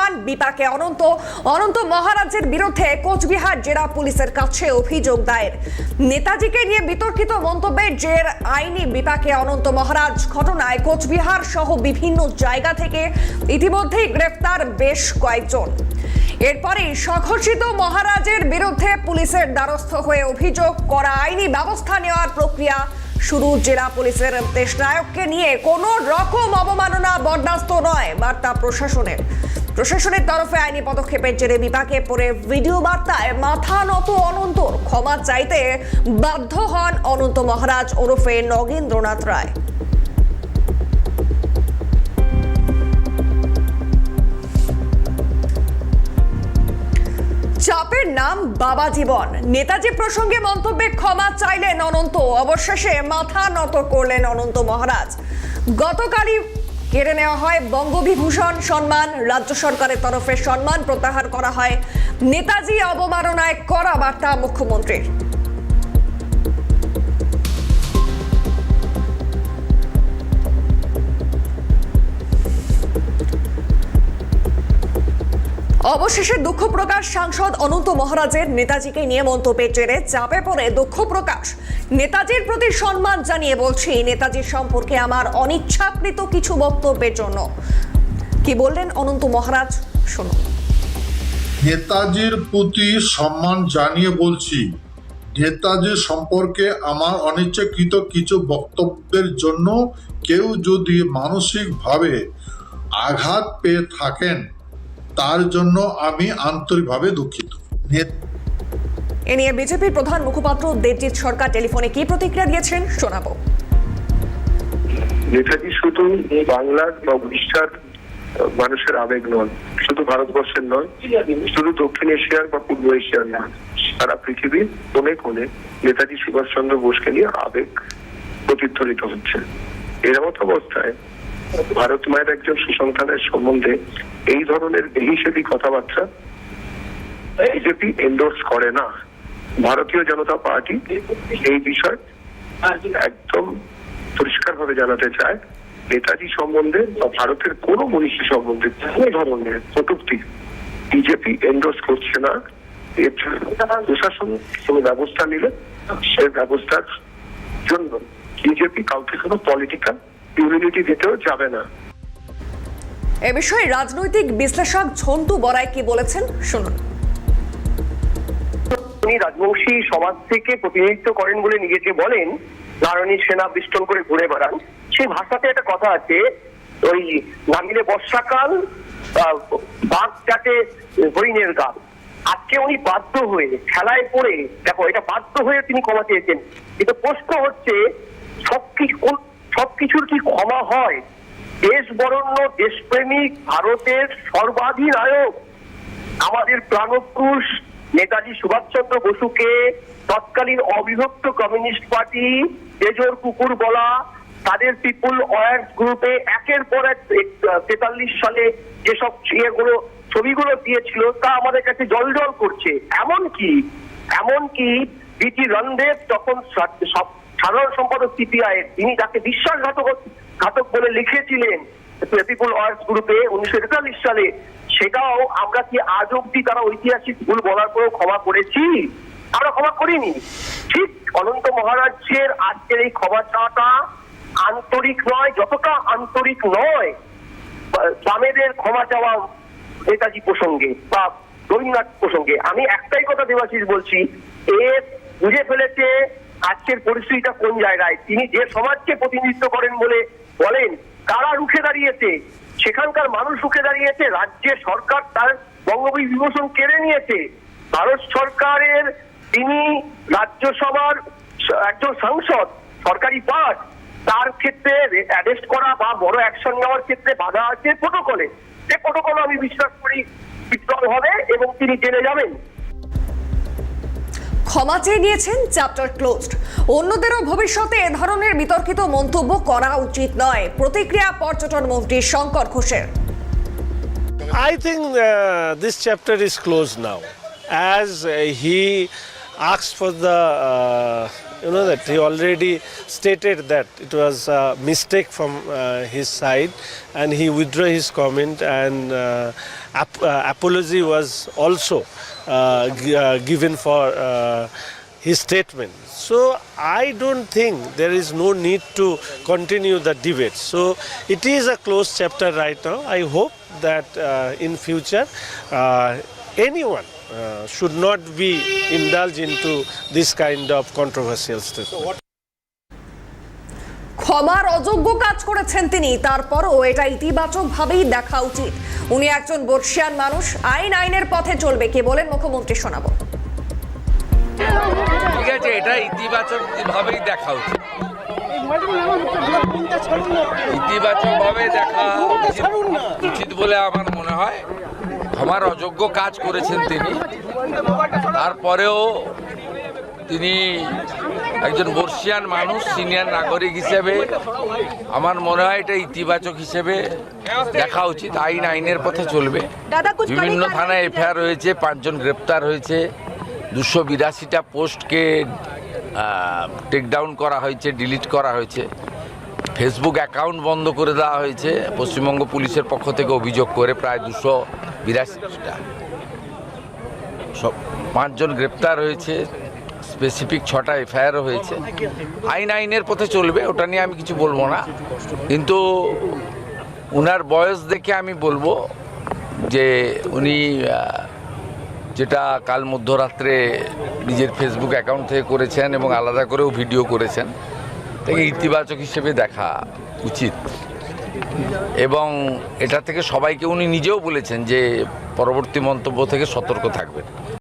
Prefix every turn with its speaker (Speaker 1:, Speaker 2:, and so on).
Speaker 1: হন বিপাকে অনন্ত মহারাজের বিরুদ্ধে কোচবিহার জেলা পুলিশের কাছে অভিযোগ দায়ের। নেতাজিকে নিয়ে বিতর্কিত মন্তব্যের জের আইনি বিপাকে অনন্ত মহারাজ ঘটনায় কোচবিহার সহ বিভিন্ন জায়গা থেকে ইতিমধ্যেই গ্রেফতার বেশ কয়েকজন। এরপরেই সংঘর্ষিত মহারাজের বিরুদ্ধে পুলিশের দ্বারস্থ হয়ে অভিযোগ করা, আইনি ব্যবস্থা নেওয়ার প্রক্রিয়া শুরু। জেলা পুলিশের দেশনায়ককে নিয়ে কোনো রকম অবমাননা বরদাস্ত নয় বার্তা প্রশাসনের তরফে আইনি পদক্ষেপের জেরে বিপাকে পড়ে ভিডিও বার্তায় মাথা নত অনন্তর। ক্ষমা চাইতে বাধ্য হন অনন্ত মহারাজ ওরফে নগেন্দ্রনাথ রায়। চাপের নাম বাবা জীবন। নেতাজি প্রসঙ্গে মন্তব্যে ক্ষমা চাইলেন অনন্ত। অবশেষে মাথা নত করলেন অনন্ত মহারাজ। গতকালই কেড়ে নেওয়া হয় বঙ্গবিভূষণ সম্মান। রাজ্য সরকারের তরফে সম্মান প্রত্যাহার করা হয়। নেতাজি অবমাননায় কড়া বার্তা মুখ্যমন্ত্রীর। অবশেষে দুঃখ প্রকাশ সাংসদ অনন্ত মহারাজের। নেতাজিকে নিয়ে মন্তব্যের জেরে চাপে পড়ে দুঃখ প্রকাশ। নেতাজির প্রতি সম্মান জানিয়ে বলছি, নেতাজির সম্পর্কে আমার অনিচ্ছাকৃত কিছু বক্তব্যের জন্য। কি বললেন অনন্ত মহারাজ, শুনুন।
Speaker 2: নেতাজির প্রতি সম্মান জানিয়ে বলছি, নেতাজি সম্পর্কে আমার অনিচ্ছাকৃত কিছু বক্তব্যের জন্য কেউ যদি মানসিকভাবে আঘাত পেয়ে থাকেন তার জন্য আমি আন্তরিকভাবে দুঃখিত।
Speaker 1: এ নিয়ে বিজেপির প্রধান মুখপাত্র দেবজিৎ সরকার টেলিফোনে কি প্রতিক্রিয়া দিয়েছেন শোনাবো।
Speaker 3: নেতাজি শুধু বাংলার বা উড়িষ্যার মানুষের আবেগ নয়, শুধু ভারতবর্ষের নয়, শুধু দক্ষিণ এশিয়ার বা পূর্ব এশিয়ার নয়, সারা পৃথিবীর কোণে কোণে নেতাজি সুভাষচন্দ্র বোসকে নিয়ে আবেগ প্রতিধ্বনিত হচ্ছে। এরকম অবস্থায় ভারত মায়ের একজন সুসন্তানের সম্বন্ধে এই ধরনের বেহিসেবি কথাবার্তা বিজেপি এন্ডোর্স করে না। ভারতীয় জনতা পার্টি এই বিষয় একদম পরিষ্কার ভাবে জানাতে চায়, নেতাজি সম্বন্ধে বা ভারতের কোন মনীষী সম্বন্ধে কোন ধরনের কটূক্তি বিজেপি এন্ডোর্স করছে না। এর জন্য প্রশাসন কোনো ব্যবস্থা নিলে সেই ব্যবস্থার জন্য বিজেপি কাউকে কোনো পলিটিক্যাল ইউনিটি দিতেও যাবে না।
Speaker 1: এ বিষয়ে রাজনৈতিক বিশ্লেষক ঝন্টু বড়াই কি বলেছেন শুনুন।
Speaker 4: উনি রাজবংশী সমাজ থেকে প্রতিনিধিত্ব করেন বলে নিজেকে বলেন, নারায়ণী সেনা বেষ্টন করে ঘুরে বেড়ান। সেই ভাষাতে একটা কথা আছে, ওই নামিলে বর্ষাকাল বাঘ ডাকে হরিণের গাল। আজকে উনি বাধ্য হয়ে খেলায় পড়ে, দেখো এটা বাধ্য হয়ে তিনি ক্ষমা চেয়েছেন। কিন্তু প্রশ্ন হচ্ছে সবকিছুর কি ক্ষমা হয়? দেশ বরণ্য দেশপ্রেমিক ভারতের সর্বাধিনায়ক আমাদের প্রাণপুরুষ নেতাজি সুভাষচন্দ্র বসুকে তৎকালীন অবিভক্ত কমিউনিস্ট পার্টি তেজর কুকুর বলা, তাদের পিপুল ওয়ার্স গ্রুপে একের পর এক 43 সালে যেসব ছবিগুলো দিয়েছিল তা আমাদের কাছে জল করছে। এমনকি বিটি রণদেব তখন সাধারণ সম্পাদক সিপিআই, তিনি যাকে বিশ্বাসঘাতক বলে লিখেছিলেন পিপুল ওয়ার্স গ্রুপে 1943 সালে, সেটাও আমরা কি আজ অব্দি তারা ঐতিহাসিক ভুল বলার পরেও ক্ষমা করেছি? আমরা ক্ষমা করিনি। ঠিক অনন্ত মহারাজের আজকের এই ক্ষমা চাওয়াটা আন্তরিক নয়, যতটা আন্তরিক নয় বামেদের ক্ষমা চাওয়া নেতাজি প্রসঙ্গে বা রবীন্দ্রনাথ প্রসঙ্গে। আমি একটাই কথা দেবাশিস বলছি, বুঝে ফেলেছে আজকের পরিস্থিতিটা কোন জায়গায়। তিনি যে সমাজকে প্রতিনিধিত্ব করেন বলে বলেন, কারা রুখে দাঁড়িয়েছে? সেখানকার মানুষ রুখে দাঁড়িয়েছে। রাজ্যের সরকার তার বঙ্গবিভূষণ কেড়ে নিয়েছে। ভারত সরকারের তিনি রাজ্যসভার একজন সাংসদ, সরকারি পাঠ, তার ক্ষেত্রে অ্যারেস্ট করা বা বড় অ্যাকশন নেওয়ার ক্ষেত্রে বাধা আছে প্রোটোকলে। সে প্রোটোকল আমি বিশ্বাস করি বিদ্রোহ হবে এবং তিনি জেলে যাবেন।
Speaker 1: ক্ষমা চেয়ে নিয়েছেন, চ্যাপ্টার ক্লোজড। অন্যদেরও ভবিষ্যতে এ ধরনের বিতর্কিত মন্তব্য করা উচিত নয়। প্রতিক্রিয়া পর্যটন মন্ত্রী শঙ্কর ঘোষের।
Speaker 5: I think this chapter is closed now, as he asked for the you know, that he already stated that it was a mistake from his side, and he withdrew his comment, and apology was also given for his statement. So I don't think there is no need to continue the debate. So it is a closed chapter right now. I hope that in future anyone should not be indulged into this kind of controversial statement.
Speaker 1: ক্ষমার অযোগ্য কাজ করেছেন তিনি, তারপরও এটা ইতিবাচক ভাবেই দেখা উচিত। উনি একজন বর্ষিয়ান মানুষ, আইনের পথে চলবে। কে বলেন মুখ্যমন্ত্রী শোনাবো।
Speaker 6: ঠিক আছে, এটা ইতিবাচক ভাবেই দেখা উচিত, ইতিবাচক ভাবে দেখা উচিত বলে আমার মনে হয়। ক্ষমার অযোগ্য কাজ করেছেন তিনি, তারপরেও তিনি একজন বর্ষিয়ান মানুষ, সিনিয়র নাগরিক হিসেবে আমার মনে হয় এটা ইতিবাচক হিসেবে দেখা উচিত। আইনের পথে চলবে। বিভিন্ন থানায় এফআইআর হয়েছে, 5 জন গ্রেপ্তার হয়েছে, 282টা পোস্টকে টেকডাউন করা হয়েছে, ডিলিট করা হয়েছে, ফেসবুক অ্যাকাউন্ট বন্ধ করে দেওয়া হয়েছে পশ্চিমবঙ্গ পুলিশের পক্ষ থেকে অভিযোগ করে প্রায় 282টা। 5 জন গ্রেপ্তার হয়েছে, স্পেসিফিক 6টা এফআইআরও হয়েছে। আইনের পথে চলবে, ওটা নিয়ে আমি কিছু বলবো না। কিন্তু ওনার বয়স দেখে আমি বলবো যে উনি যেটা কাল মধ্যরাত্রে নিজের ফেসবুক অ্যাকাউন্ট থেকে করেছেন এবং আলাদা করেও ভিডিও করেছেন, তাকে ইতিবাচক হিসেবে দেখা উচিত। এবং এটা থেকে সবাইকে উনি নিজেও বলেছেন যে পরবর্তী মন্তব্য থেকে সতর্ক থাকবেন।